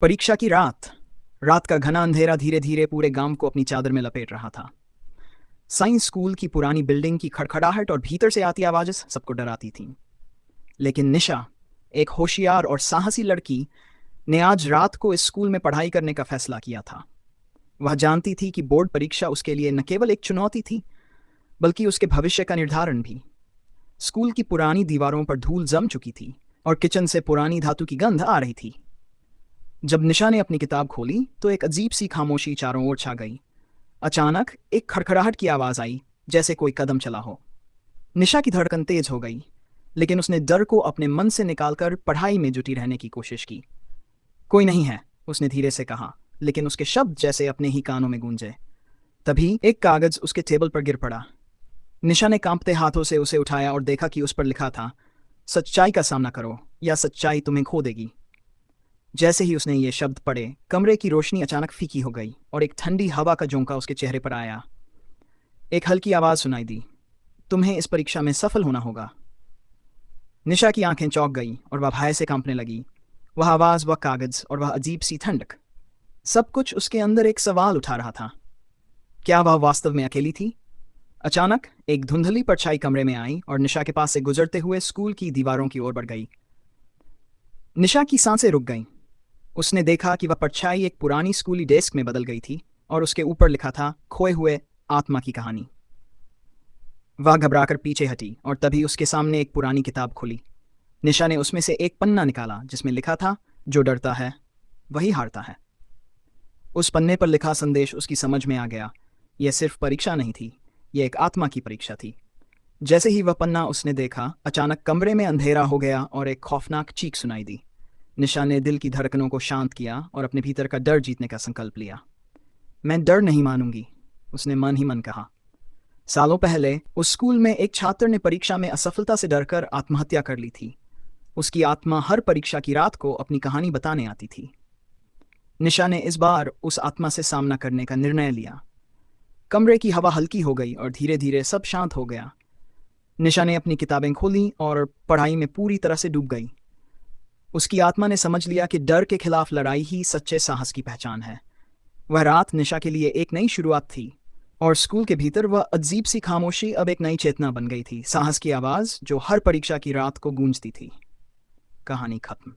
परीक्षा की रात। रात का घना अंधेरा धीरे धीरे पूरे गांव को अपनी चादर में लपेट रहा था। साइंस स्कूल की पुरानी बिल्डिंग की खड़खड़ाहट और भीतर से आती आवाज़ें सबको डराती थीं। लेकिन निशा, एक होशियार और साहसी लड़की, ने आज रात को इस स्कूल में पढ़ाई करने का फैसला किया था। वह जानती थी कि बोर्ड परीक्षा उसके लिए न केवल एक चुनौती थी, बल्कि उसके भविष्य का निर्धारण भी। स्कूल की पुरानी दीवारों पर धूल जम चुकी थी और किचन से पुरानी धातु की गंध आ रही थी। जब निशा ने अपनी किताब खोली तो एक अजीब सी खामोशी चारों ओर छा गई। अचानक एक खड़खड़ाहट की आवाज़ आई, जैसे कोई कदम चला हो। निशा की धड़कन तेज हो गई, लेकिन उसने डर को अपने मन से निकालकर पढ़ाई में जुटी रहने की कोशिश की। कोई नहीं है, उसने धीरे से कहा, लेकिन उसके शब्द जैसे अपने ही कानों में गूंजे। तभी एक कागज उसके टेबल पर गिर पड़ा। निशा ने कांपते हाथों से उसे उठाया और देखा कि उस पर लिखा था, सच्चाई का सामना करो या सच्चाई तुम्हें खो देगी। जैसे ही उसने ये शब्द पढ़े, कमरे की रोशनी अचानक फीकी हो गई और एक ठंडी हवा का झोंका उसके चेहरे पर आया। एक हल्की आवाज़ सुनाई दी, तुम्हें इस परीक्षा में सफल होना होगा। निशा की आंखें चौंक गईं और वह भय से कांपने लगी। वह आवाज़, वह कागज और वह अजीब सी ठंडक, सब कुछ उसके अंदर एक सवाल उठा रहा था। क्या वह वास्तव में अकेली थी? अचानक एक धुंधली परछाई कमरे में आई और निशा के पास से गुजरते हुए स्कूल की दीवारों की ओर बढ़ गई। निशा की सांसें रुक गईं। उसने देखा कि वह परछाई एक पुरानी स्कूली डेस्क में बदल गई थी और उसके ऊपर लिखा था, खोए हुए आत्मा की कहानी। वह घबराकर पीछे हटी और तभी उसके सामने एक पुरानी किताब खुली। निशा ने उसमें से एक पन्ना निकाला जिसमें लिखा था, जो डरता है वही हारता है। उस पन्ने पर लिखा संदेश उसकी समझ में आ गया। यह सिर्फ परीक्षा नहीं थी, यह एक आत्मा की परीक्षा थी। जैसे ही वह पन्ना उसने देखा, अचानक कमरे में अंधेरा हो गया और एक खौफनाक चीख सुनाई दी। निशा ने दिल की धड़कनों को शांत किया और अपने भीतर का डर जीतने का संकल्प लिया। मैं डर नहीं मानूंगी, उसने मन ही मन कहा। सालों पहले उस स्कूल में एक छात्र ने परीक्षा में असफलता से डरकर आत्महत्या कर ली थी। उसकी आत्मा हर परीक्षा की रात को अपनी कहानी बताने आती थी। निशा ने इस बार उस आत्मा से सामना करने का निर्णय लिया। कमरे की हवा हल्की हो गई और धीरे धीरे सब शांत हो गया। निशा ने अपनी किताबें खोली और पढ़ाई में पूरी तरह से डूब गई। उसकी आत्मा ने समझ लिया कि डर के खिलाफ लड़ाई ही सच्चे साहस की पहचान है। वह रात निशा के लिए एक नई शुरुआत थी और स्कूल के भीतर वह अजीब सी खामोशी अब एक नई चेतना बन गई थी, साहस की आवाज़ जो हर परीक्षा की रात को गूंजती थी। कहानी खत्म।